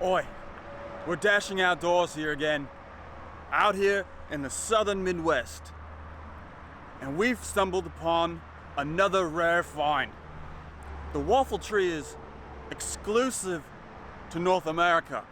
Oi, we're dashing outdoors here again, out here in the southern Midwest. And we've stumbled upon another rare find. The waffle tree is exclusive to North America,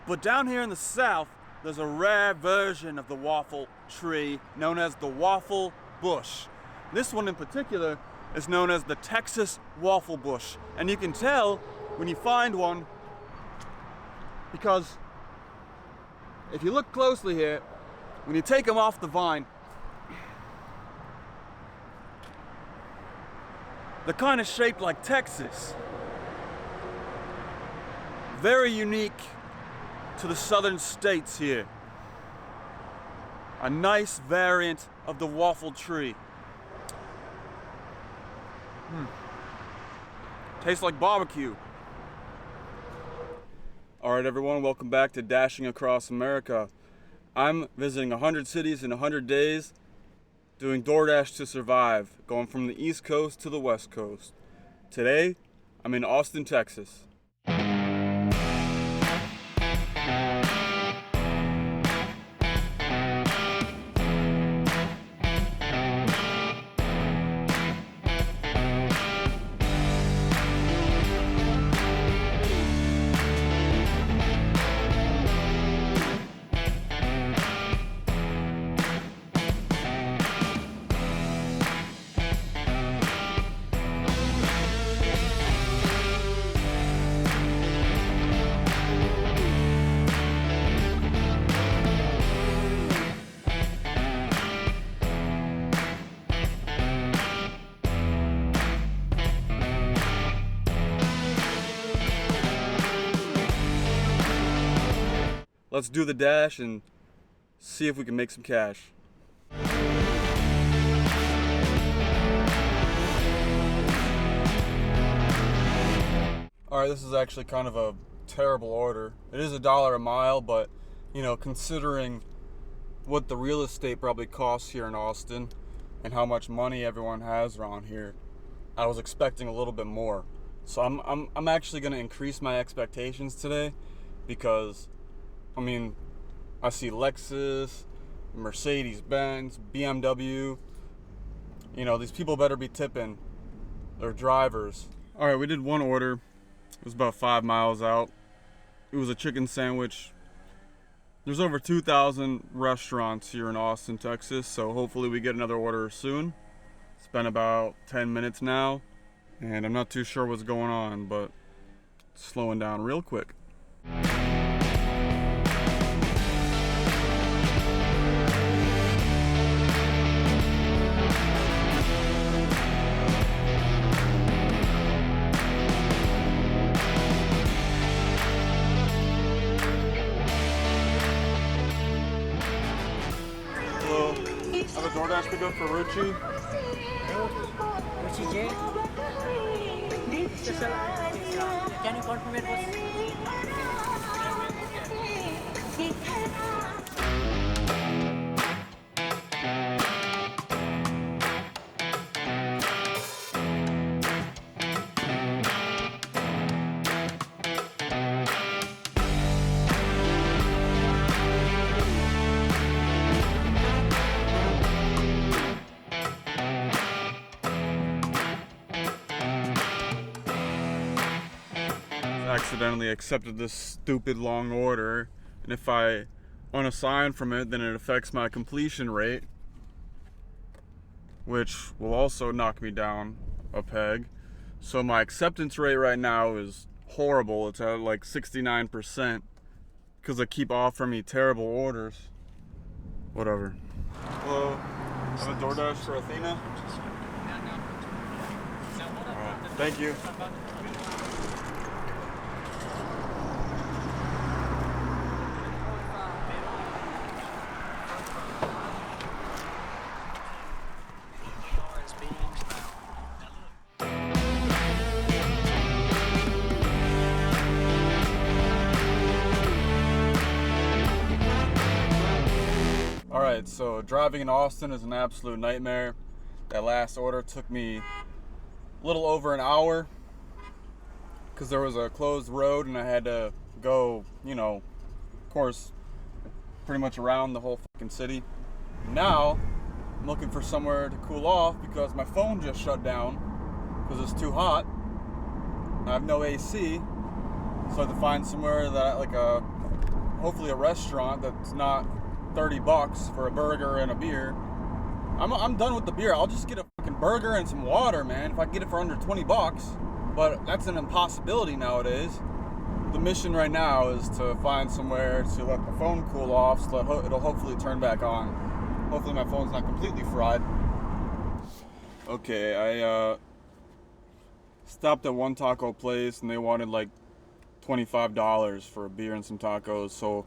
but down here in the South, there's a rare version of the waffle tree known as the waffle bush. This one in particular is known as the Texas waffle bush. And you can tell when you find one because if you look closely here, when you take them off the vine, they're kind of shaped like Texas. Very unique to the southern states here. A nice variant of the waffle tree. Tastes like barbecue. Alright everyone, welcome back to Dashing Across America. I'm visiting 100 cities in 100 days, doing DoorDash to survive, going from the East Coast to the West Coast. Today, I'm in Austin, Texas. Let's do the dash and see if we can make some cash. Alright, this is actually kind of a terrible order. It is $1 a mile, but you know, considering what the real estate probably costs here in Austin and how much money everyone has around here, I was expecting a little bit more. So I'm actually gonna increase my expectations today because I mean, I see Lexus, Mercedes-Benz, BMW. You know, these people better be tipping their drivers. All right, we did one order. It was about 5 miles out. It was a chicken sandwich. There's over 2,000 restaurants here in Austin, Texas, so hopefully we get another order soon. It's been about 10 minutes now, and I'm not too sure what's going on, but it's slowing down real quick. I have a DoorDash pickup for Ruchi. Ruchi J? Can you confirm it Accidentally accepted this stupid long order, and if I unassign from it, then it affects my completion rate, which will also knock me down a peg. So my acceptance rate right now is horrible. It's at like 69% because they keep offering me terrible orders. Whatever. Hello, I have a DoorDash for Athena. Alright, thank you. Alright, so driving in Austin is an absolute nightmare. That last order took me a little over an hour because there was a closed road and I had to go, you know, of course, pretty much around the whole fucking city. Now, I'm looking for somewhere to cool off because my phone just shut down because it's too hot. I have no AC, so I have to find somewhere that, like hopefully a restaurant that's not $30 for a burger and a beer. I'm done with the beer. I'll just get a fucking burger and some water, man, if I can get it for under $20. But that's an impossibility nowadays. The mission right now is to find somewhere to let the phone cool off so that it'll hopefully turn back on. Hopefully my phone's not completely fried. Okay, I stopped at one taco place and they wanted like $25 for a beer and some tacos, so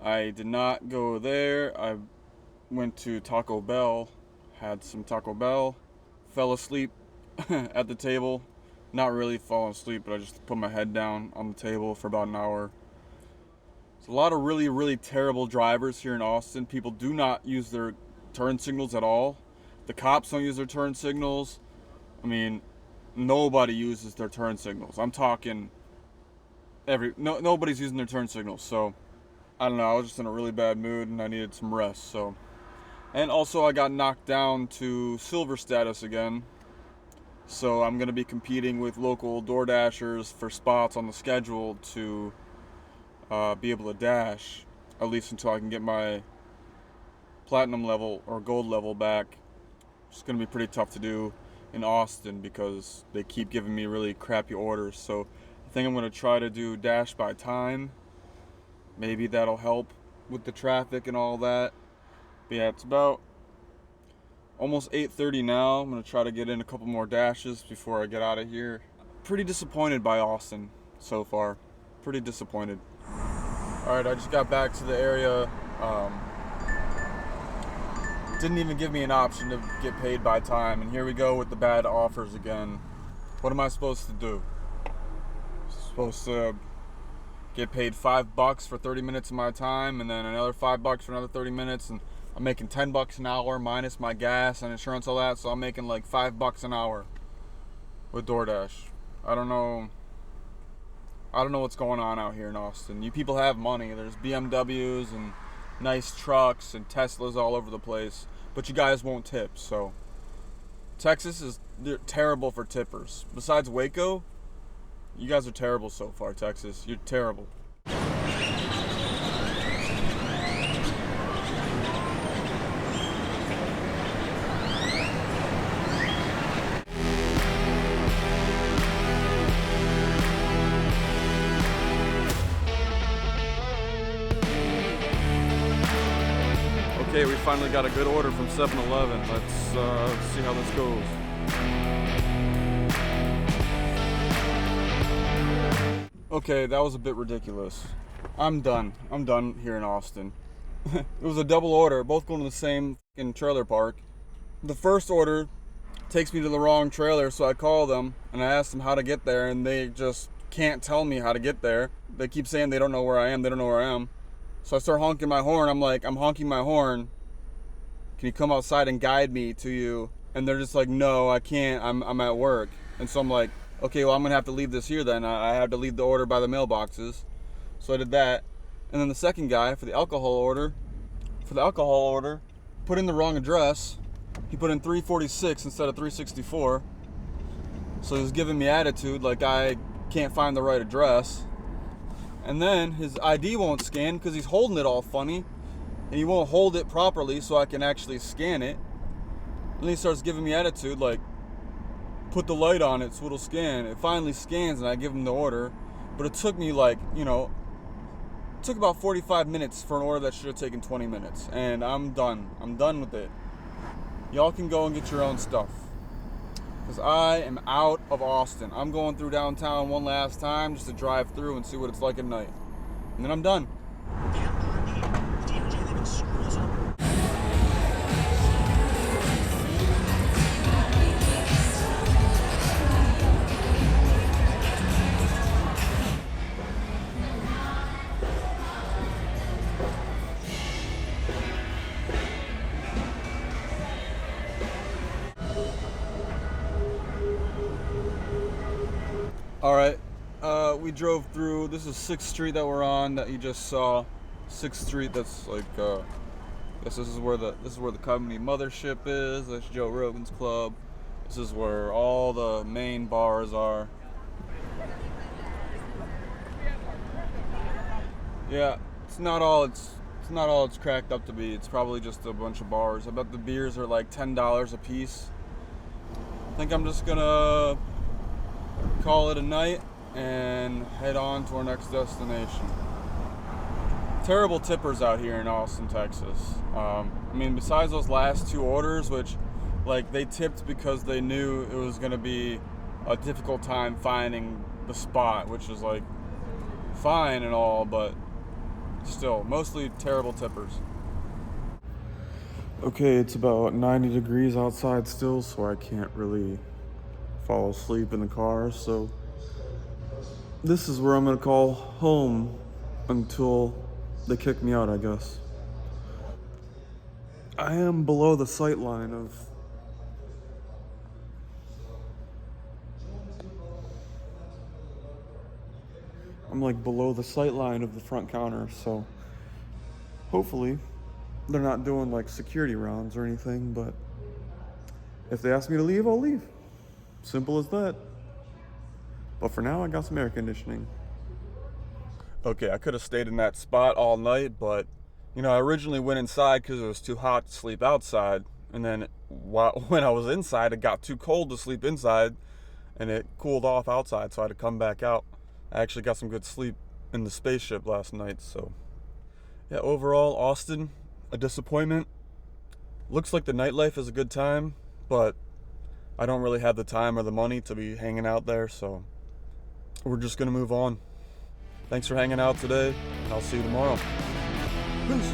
I did not go there. I went to Taco Bell, had some Taco Bell, fell asleep at the table. Not really falling asleep, but I just put my head down on the table for about an hour. There's a lot of really, really terrible drivers here in Austin. People do not use their turn signals at all. The cops don't use their turn signals. I mean, nobody uses their turn signals. I'm talking nobody's using their turn signals. So, I don't know, I was just in a really bad mood and I needed some rest, so. And also I got knocked down to silver status again. So I'm going to be competing with local Door Dashers for spots on the schedule to be able to dash, at least until I can get my platinum level or gold level back. It's going to be pretty tough to do in Austin because they keep giving me really crappy orders. So I think I'm going to try to do dash by time. Maybe that'll help with the traffic and all that. But yeah, it's about almost 8:30 now. I'm going to try to get in a couple more dashes before I get out of here. Pretty disappointed by Austin so far. Pretty disappointed. Alright, I just got back to the area. Didn't even give me an option to get paid by time. And here we go with the bad offers again. What am I supposed to do? Supposed to get paid $5 for 30 minutes of my time and then another $5 for another 30 minutes, and I'm making $10 an hour minus my gas and insurance, all that, so I'm making like $5 an hour with DoorDash. I don't know what's going on out here in Austin. You people have money. There's BMWs and nice trucks and Teslas all over the place, but you guys won't tip. So Texas is terrible for tippers. Besides Waco, you guys are terrible so far, Texas. You're terrible. Okay, we finally got a good order from 7-Eleven. Let's see how this goes. Okay, that was a bit ridiculous. I'm done. I'm done here in Austin. It was a double order, both going to the same fucking trailer park. The first order takes me to the wrong trailer, so I call them and I ask them how to get there, and they just can't tell me how to get there. They keep saying they don't know where I am, they don't know where I am. So I start honking my horn. I'm like, I'm honking my horn. Can you come outside and guide me to you? And they're just like, no, I can't. I'm at work. And so I'm like, okay, well, I'm going to have to leave this here then. I have to leave the order by the mailboxes. So I did that. And then the second guy, for the alcohol order, put in the wrong address. He put in 346 instead of 364. So he was giving me attitude like I can't find the right address. And then his ID won't scan because he's holding it all funny. And he won't hold it properly so I can actually scan it. And then he starts giving me attitude like, put the light on it so it'll scan. It finally scans and I give him the order. But it took me like, it took about 45 minutes for an order that should have taken 20 minutes. And I'm done. I'm done with it. Y'all can go and get your own stuff. Because I am out of Austin. I'm going through downtown one last time just to drive through and see what it's like at night. And then I'm done. Alright, we we drove through. This is 6th Street that we're on that you just saw. 6th Street. That's like this is where the company mothership is. That's Joe Rogan's club. This is where all the main bars are. Yeah, it's not all it's cracked up to be. It's probably just a bunch of bars. I bet the beers are like $10 a piece. I think I'm just gonna call it a night and head on to our next destination. Terrible tippers out here in Austin, Texas. I mean, besides those last 2 orders, which like they tipped because they knew it was gonna be a difficult time finding the spot, which is like fine and all, but still, mostly terrible tippers. Okay, it's about 90 degrees outside still, so I can't really fall asleep in the car, so this is where I'm gonna call home until they kick me out, I guess. I am below the sight line of I'm like below the sight line of the front counter, so hopefully they're not doing like security rounds or anything, but if they ask me to leave, I'll leave. Simple as that. But for now, I got some air conditioning. Okay, I could have stayed in that spot all night, but you know, I originally went inside because it was too hot to sleep outside, and then when I was inside, it got too cold to sleep inside, and it cooled off outside, so I had to come back out. I actually got some good sleep in the spaceship last night, so yeah, overall, Austin, a disappointment. Looks like the nightlife is a good time, but I don't really have the time or the money to be hanging out there, so we're just gonna move on. Thanks for hanging out today, and I'll see you tomorrow. Peace.